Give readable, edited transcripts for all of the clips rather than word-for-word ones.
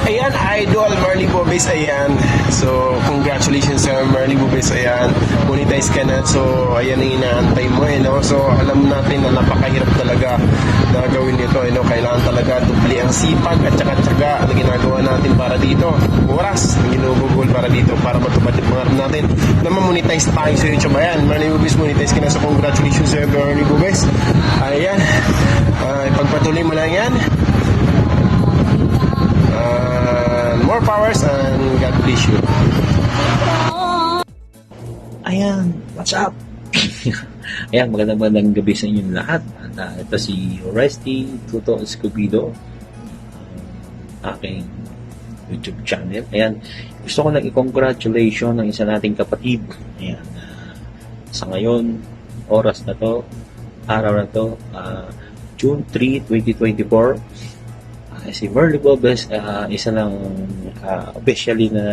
Ayan, Idol Marley Bobes, ayan. So, congratulations sa Marley Bobes, ayan. Monetize ka na. So, ayan ang inaantay mo, no? So, alam natin na napakahirap talaga na gawin ito, no? Kailangan talaga dubli ang sipag at saka tsaga ang ginagawa natin para dito. Oras ang ginugugol para dito, para matupad yung pangarap natin na ma-monetize tayo sa YouTube. Ayan, Marley Bobes, monetize ka na. So, congratulations sa Marley Bobes. Ayan, ipagpatuloy mo lang yan. More powers and God bless you. Ayan, what's up? Ayan, magandang gabi sa inyong lahat. Ito si Rusty Tuto Escobedo, aking YouTube channel. Ayan, gusto ko lang i-congratulation ng isa nating kapatid. Ayan, sa ngayon, oras na to, araw na to, June 3, 2024, si Marley Bobes, isa lang officially na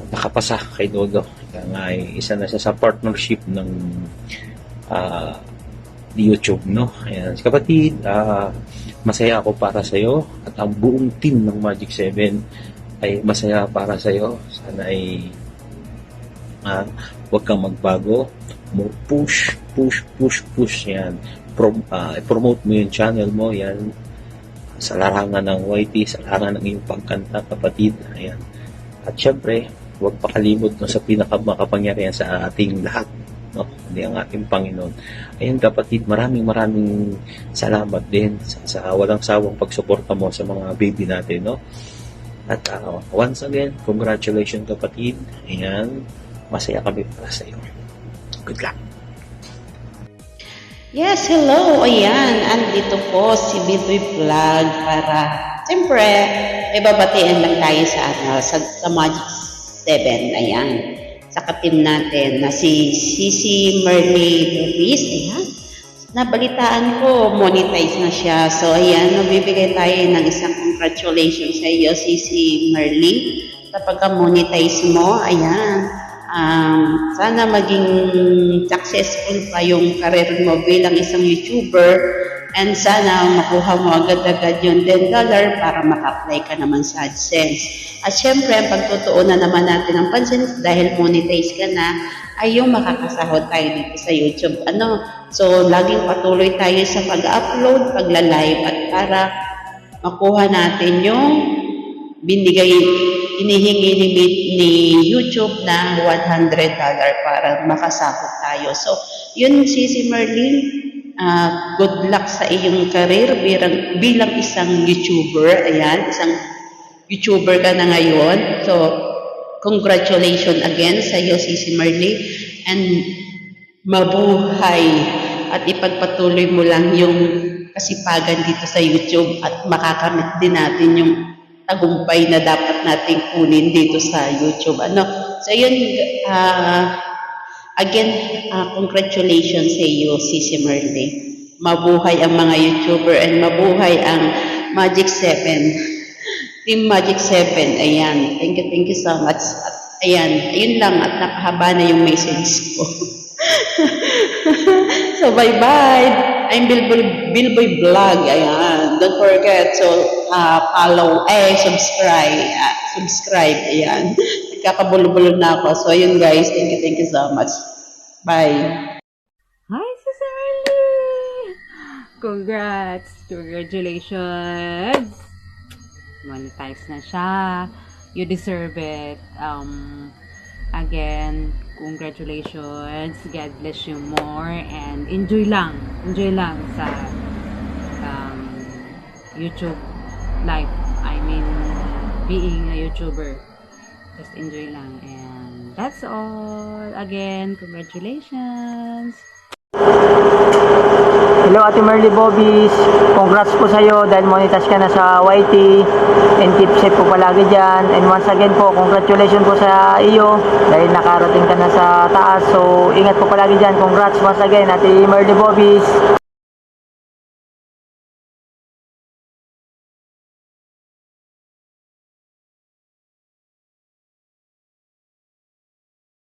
nakapasa kay Dodo. Kaya nga isa na siya sa partnership ng YouTube, no? Ayan, kapatid, masaya ako para sa iyo at ang buong team ng Magic 7 ay masaya para sa iyo. Sana ay huwag kang magbago. More push yan. Promote mo yung channel mo, yan, sa larangan ng YT, sa larangan ng iyong pagkanta, kapatid. Ayan. At syempre, huwag pakalimot no, sa pinakamakapangyarihan sa ating lahat, no? Hindi ang ating Panginoon. Ayan, kapatid, maraming salamat din sa walang sawang pagsuporta mo sa mga baby natin, no? At once again, congratulations, kapatid. Ayan, masaya kami para sa iyo. Good luck. Yes, hello. Ayan, andito po si Biboy Vlog para, siyempre, may babatiin lang tayo sa Magic 7. Ayan, sa ka-team natin na si Sisi Marley Bobes. Ayan, nabalitaan ko, monetize na siya. So, ayan, nabibigay tayo ng isang congratulations sa iyo, Sisi Marley. Kapag monetize mo, ayan, sana maging successful pa yung career mo bilang isang YouTuber, and sana makuha mo agad-agad yung $10 para maka-apply ka naman sa AdSense. At syempre, ang pagtutuunan naman natin ng pansin dahil monetize ka na, ay yung makakasahod tayo dito sa YouTube. So, laging patuloy tayo sa pag-upload, pagla-live, at para makuha natin yung inihingi ni YouTube na $100 para makasahod tayo. So, yun, Sisi Marley, good luck sa iyong career bilang isang YouTuber. Ayan, isang YouTuber ka na ngayon. So, congratulations again sa iyo, Sisi Marley. And mabuhay at ipagpatuloy mo lang yung kasipagan dito sa YouTube at makakamit din natin yung tagumpay na dapat nating kunin dito sa YouTube. So yun, again, congratulations sa iyo, Sisi Marley. Mabuhay ang mga YouTuber and mabuhay ang Magic 7. Team Magic 7, ayan. Thank you so much. At ayan, ayun lang at napahaba na yung message ko. So bye-bye. I'm Bilboy Vlog. Ayan. Don't forget to follow, subscribe. Ayan. Nagkakabulo-bulo na ako. So ayun guys, thank you so much. Bye. Hi, Sister Marley! Congrats! Congratulations! Monetize na siya. You deserve it. Again, congratulations. God bless you more and enjoy lang sa YouTube life. I mean, being a YouTuber. Just enjoy lang, and that's all. Again, congratulations. Hello Ate Marley Bobes, congrats po sa iyo dahil monetize ka na sa YT, and keep safe po palagi dyan. And once again po, congratulations po sa iyo dahil nakarating ka na sa taas. So ingat po palagi dyan. Congrats once again Ate Marley Bobes.